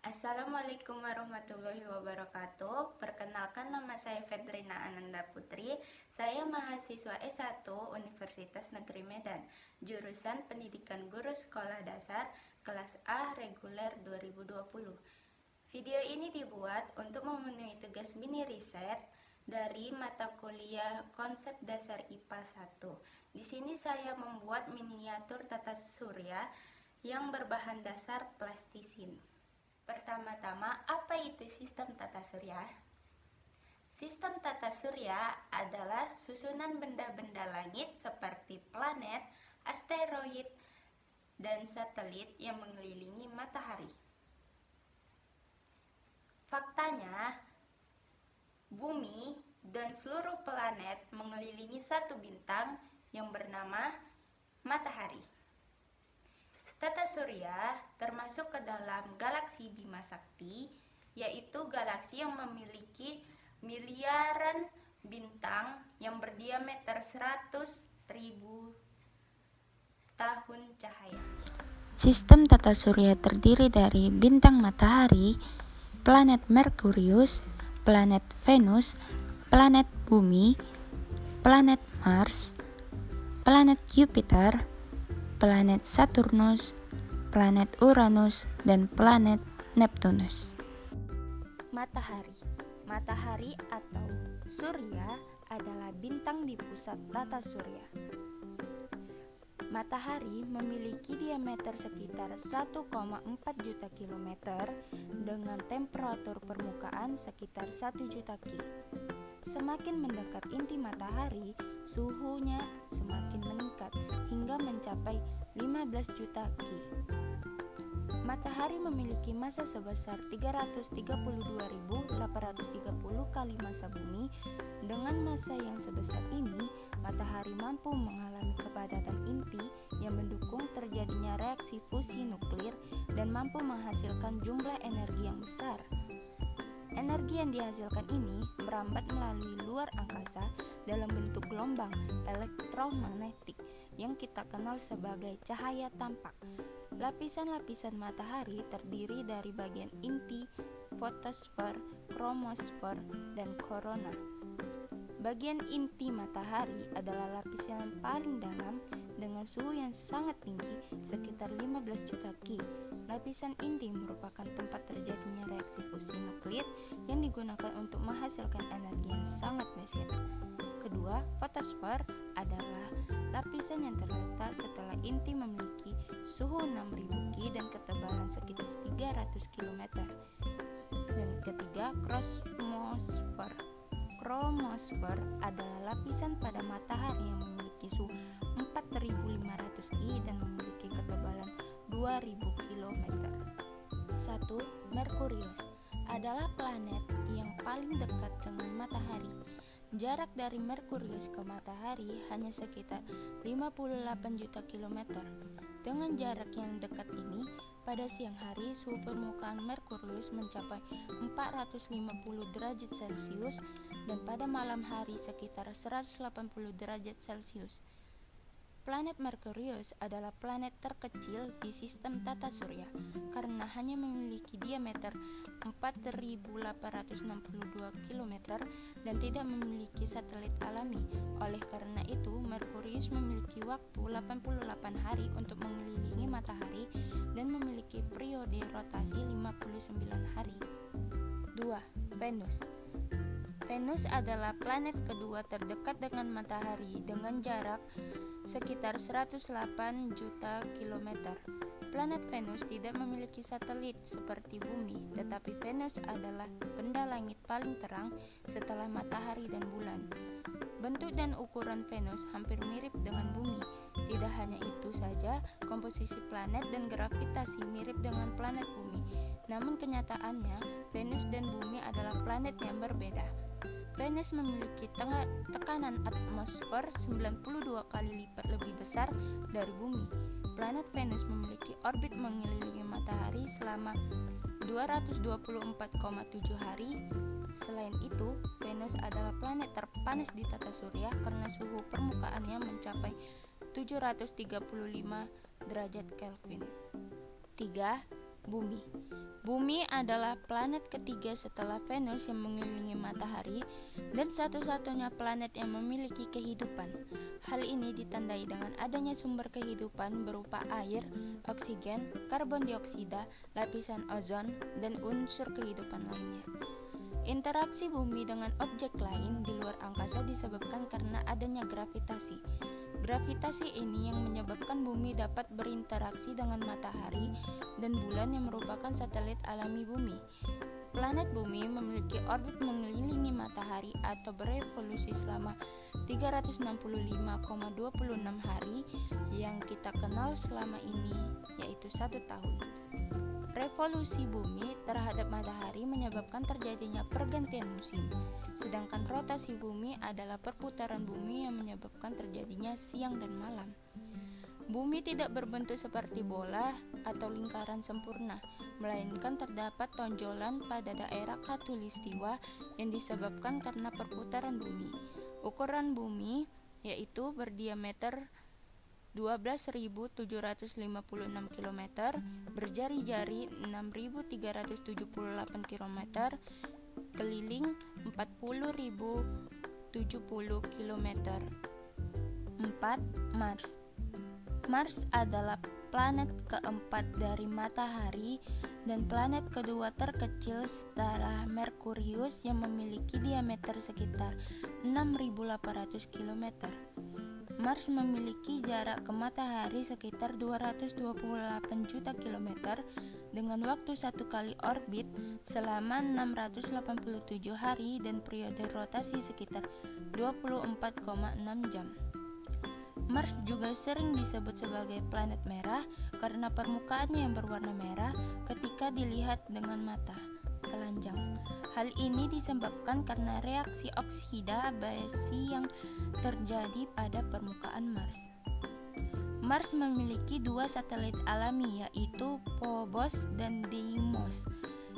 Assalamualaikum warahmatullahi wabarakatuh. Perkenalkan, nama saya Fedrina Ananda Putri. Saya mahasiswa S1 Universitas Negeri Medan, jurusan Pendidikan Guru Sekolah Dasar kelas A reguler 2020. Video ini dibuat untuk memenuhi tugas mini riset dari mata kuliah Konsep Dasar IPA 1. Di sini saya membuat miniatur tata surya yang berbahan dasar plastisin. Pertama-tama, apa itu sistem tata surya? Sistem tata surya adalah susunan benda-benda langit seperti planet, asteroid, dan satelit yang mengelilingi matahari. Faktanya, bumi dan seluruh planet mengelilingi satu bintang yang bernama matahari. Tata surya termasuk ke dalam galaksi Bima Sakti, yaitu galaksi yang memiliki miliaran bintang yang berdiameter 100.000 tahun cahaya. Sistem tata surya terdiri dari bintang matahari, planet Merkurius, planet Venus, planet Bumi, planet Mars, planet Jupiter, planet Saturnus, planet Uranus, dan planet Neptunus. Matahari atau surya adalah bintang di pusat tata surya. Matahari memiliki diameter sekitar 1,4 juta kilometer dengan temperatur permukaan sekitar 1 juta K. Semakin mendekat inti matahari, suhunya semakin meningkat hingga mencapai 15 juta K. Matahari memiliki massa sebesar 332.830 kali massa bumi. Dengan massa yang sebesar ini, matahari mampu mengalami kepadatan inti yang mendukung terjadinya reaksi fusi nuklir dan mampu menghasilkan jumlah energi yang besar. Energi yang dihasilkan ini merambat melalui luar angkasa dalam bentuk gelombang elektromagnetik yang kita kenal sebagai cahaya tampak. Lapisan-lapisan matahari terdiri dari bagian inti, fotosfer, kromosfer, dan korona. Bagian inti matahari adalah lapisan yang paling dalam dengan suhu yang sangat tinggi, sekitar 15 juta K. Lapisan inti merupakan tempat terjadinya reaksi fusi nuklir yang digunakan untuk menghasilkan energi yang sangat dahsyat. Kedua, fotosfer adalah lapisan yang terletak setelah inti memiliki suhu 6000 K dan ketebalan sekitar 300 km. Dan ketiga, kromosfer. Kromosfer adalah lapisan pada matahari yang memiliki suhu 4500 K dan memiliki ketebalan 2000 km. 1. Merkurius adalah planet yang paling dekat dengan matahari. Jarak dari Merkurius ke matahari hanya sekitar 58 juta kilometer. Dengan jarak yang dekat ini, pada siang hari suhu permukaan Merkurius mencapai 450 derajat Celcius dan pada malam hari sekitar 180 derajat Celcius. Planet Merkurius adalah planet terkecil di sistem tata surya karena hanya memiliki diameter 4.862 km dan tidak memiliki satelit alami. Oleh karena itu, Merkurius memiliki waktu 88 hari untuk mengelilingi matahari dan memiliki periode rotasi 59 hari. 2. Venus. Venus adalah planet kedua terdekat dengan matahari dengan jarak sekitar 108 juta kilometer. Planet Venus tidak memiliki satelit seperti Bumi, tetapi Venus adalah benda langit paling terang setelah matahari dan bulan. Bentuk dan ukuran Venus hampir mirip dengan Bumi. Tidak hanya itu saja, komposisi planet dan gravitasi mirip dengan planet Bumi. Namun kenyataannya, Venus dan Bumi adalah planet yang berbeda. Venus memiliki tekanan atmosfer 92 kali lipat lebih besar dari Bumi. Planet Venus memiliki orbit mengelilingi matahari selama 224,7 hari. Selain itu, Venus adalah planet terpanas di tata surya karena suhu permukaannya mencapai 735 derajat Kelvin. 3. Bumi. Bumi adalah planet ketiga setelah Venus yang mengelilingi matahari dan satu-satunya planet yang memiliki kehidupan. Hal ini ditandai dengan adanya sumber kehidupan berupa air, oksigen, karbon dioksida, lapisan ozon, dan unsur kehidupan lainnya. Interaksi bumi dengan objek lain di luar angkasa disebabkan karena adanya gravitasi. Gravitasi ini yang menyebabkan bumi dapat berinteraksi dengan matahari dan bulan yang merupakan satelit alami bumi. Planet bumi memiliki orbit mengelilingi matahari atau berevolusi selama 365,26 hari yang kita kenal selama ini, yaitu 1 tahun. Revolusi bumi terhadap matahari menyebabkan terjadinya pergantian musim, sedangkan rotasi bumi adalah perputaran bumi yang menyebabkan terjadinya siang dan malam. Bumi tidak berbentuk seperti bola atau lingkaran sempurna, melainkan terdapat tonjolan pada daerah khatulistiwa yang disebabkan karena perputaran bumi. Ukuran bumi yaitu berdiameter 12.756 km, berjari-jari 6.378 km, keliling 40.070 km. 4. Mars. Mars adalah planet keempat dari matahari dan planet kedua terkecil setelah Merkurius yang memiliki diameter sekitar 6.800 km. Mars memiliki jarak ke matahari sekitar 228 juta kilometer dengan waktu satu kali orbit selama 687 hari dan periode rotasi sekitar 24,6 jam. Mars juga sering disebut sebagai planet merah karena permukaannya yang berwarna merah ketika dilihat dengan mata telanjang. Hal ini disebabkan karena reaksi oksida besi yang terjadi pada permukaan Mars. Mars memiliki 2 satelit alami yaitu Phobos dan Deimos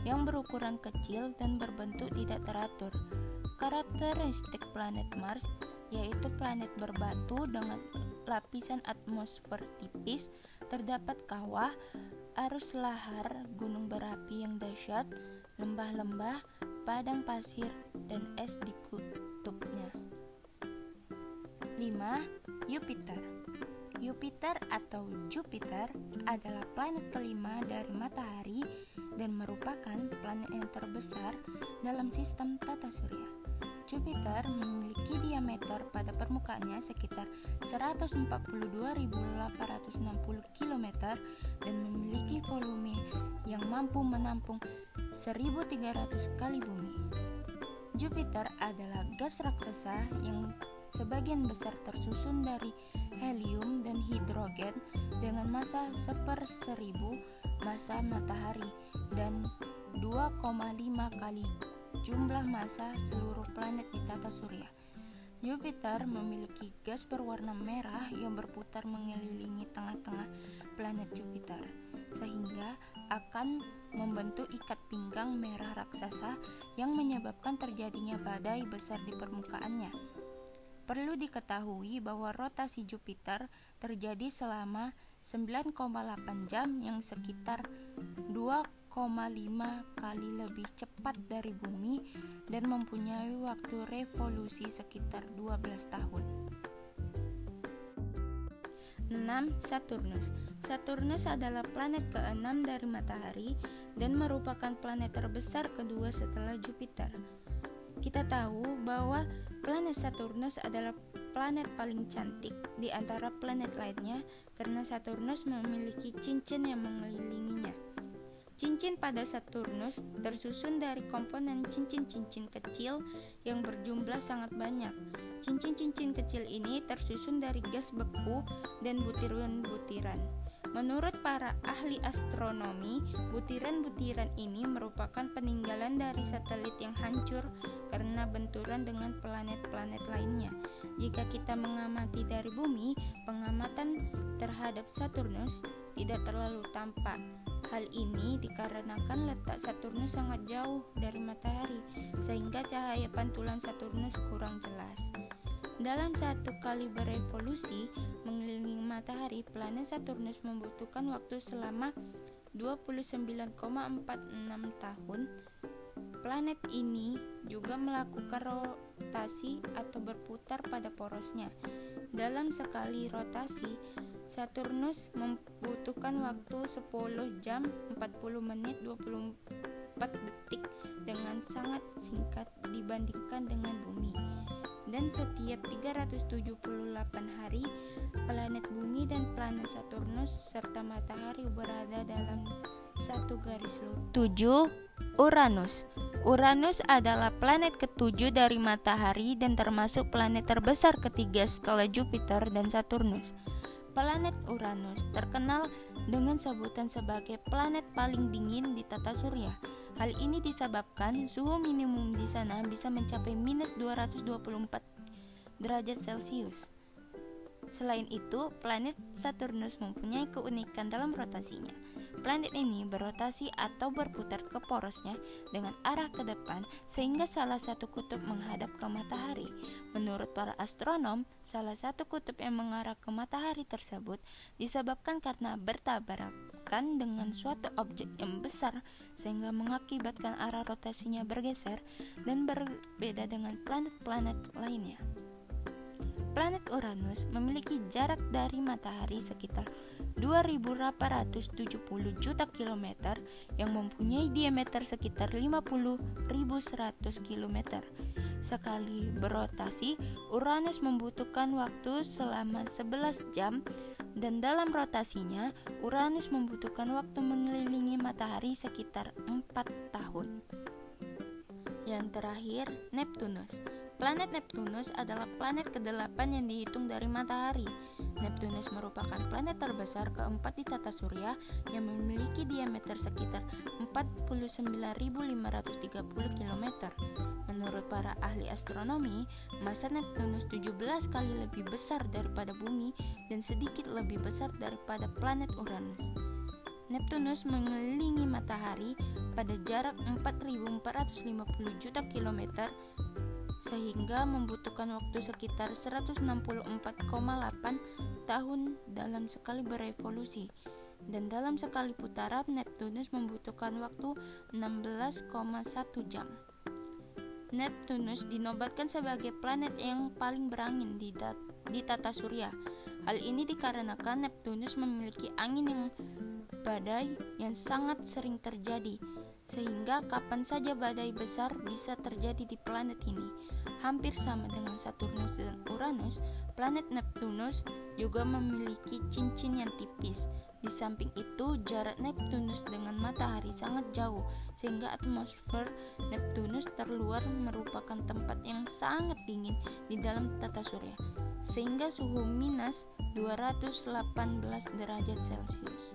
yang berukuran kecil dan berbentuk tidak teratur. Karakteristik planet Mars yaitu planet berbatu dengan lapisan atmosfer tipis, terdapat kawah, arus lahar gunung berapi yang dahsyat, lembah-lembah, padang pasir, dan es di kutubnya. 5. Jupiter. Jupiter atau Jupiter adalah planet kelima dari matahari dan merupakan planet yang terbesar dalam sistem tata surya. Jupiter memiliki diameter pada permukaannya sekitar 142.860 km dan memiliki volume yang mampu menampung 1.300 kali bumi. Jupiter adalah gas raksasa yang sebagian besar tersusun dari helium dan hidrogen dengan massa 1/1000 massa matahari dan 2,5 kali jumlah massa seluruh planet di tata surya. Jupiter memiliki gas berwarna merah yang berputar mengelilingi tengah-tengah planet Jupiter, sehingga akan membentuk ikat pinggang merah raksasa yang menyebabkan terjadinya badai besar di permukaannya. Perlu diketahui bahwa rotasi Jupiter terjadi selama 9,8 jam yang sekitar 2,5 kali lebih cepat dari bumi dan mempunyai waktu revolusi sekitar 12 tahun. 6. Saturnus. Saturnus adalah planet ke-6 dari matahari dan merupakan planet terbesar kedua setelah Jupiter. Kita tahu bahwa planet Saturnus adalah planet paling cantik di antara planet lainnya karena Saturnus memiliki cincin yang mengelilinginya. Cincin pada Saturnus tersusun dari komponen cincin-cincin kecil yang berjumlah sangat banyak. Cincin-cincin kecil ini tersusun dari gas beku dan butiran-butiran. Menurut para ahli astronomi, butiran-butiran ini merupakan peninggalan dari satelit yang hancur karena benturan dengan planet-planet lainnya. Jika kita mengamati dari bumi, pengamatan terhadap Saturnus tidak terlalu tampak. Hal ini dikarenakan letak Saturnus sangat jauh dari matahari, sehingga cahaya pantulan Saturnus kurang jelas. Dalam satu kali berevolusi mengelilingi matahari, planet Saturnus membutuhkan waktu selama 29,46 tahun. Planet ini juga melakukan rotasi atau berputar pada porosnya. Dalam sekali rotasi, Saturnus membutuhkan waktu 10 jam 40 menit 24 detik dengan sangat singkat dibandingkan dengan Bumi. Dan setiap 378 hari, planet Bumi dan planet Saturnus serta matahari berada dalam satu garis lurus. 7. Uranus. Uranus adalah planet ketujuh dari matahari dan termasuk planet terbesar ketiga setelah Jupiter dan Saturnus. Planet Uranus terkenal dengan sebutan sebagai planet paling dingin di tata surya. Hal ini disebabkan suhu minimum di sana bisa mencapai minus 224 derajat Celcius. Selain itu, planet Saturnus mempunyai keunikan dalam rotasinya. Planet ini berotasi atau berputar ke porosnya dengan arah ke depan sehingga salah satu kutub menghadap ke matahari. Menurut para astronom, salah satu kutub yang mengarah ke matahari tersebut disebabkan karena bertabrakan dengan suatu objek yang besar sehingga mengakibatkan arah rotasinya bergeser dan berbeda dengan planet-planet lainnya. Planet Uranus memiliki jarak dari matahari sekitar 2.870 juta kilometer yang mempunyai diameter sekitar 50.100 kilometer. Sekali berotasi, Uranus membutuhkan waktu selama 11 jam dan dalam rotasinya, Uranus membutuhkan waktu mengelilingi matahari sekitar 4 tahun. Yang terakhir, Neptunus. Planet Neptunus adalah planet ke-8 yang dihitung dari matahari. Neptunus merupakan planet terbesar keempat di tata surya yang memiliki diameter sekitar 49.530 km. Menurut para ahli astronomi, massa Neptunus 17 kali lebih besar daripada Bumi dan sedikit lebih besar daripada planet Uranus. Neptunus mengelilingi matahari pada jarak 4.450 juta kilometer sehingga membutuhkan waktu sekitar 164,8 tahun dalam sekali berevolusi. Dan dalam sekali putaran, Neptunus membutuhkan waktu 16,1 jam. Neptunus dinobatkan sebagai planet yang paling berangin di tata surya. Hal ini dikarenakan Neptunus memiliki angin yang badai yang sangat sering terjadi, sehingga kapan saja badai besar bisa terjadi di planet ini. Hampir sama dengan Saturnus dan Uranus, planet Neptunus juga memiliki cincin yang tipis. Di samping itu, jarak Neptunus dengan matahari sangat jauh, sehingga atmosfer Neptunus terluar merupakan tempat yang sangat dingin di dalam tata surya, sehingga suhu minus 218 derajat Celcius.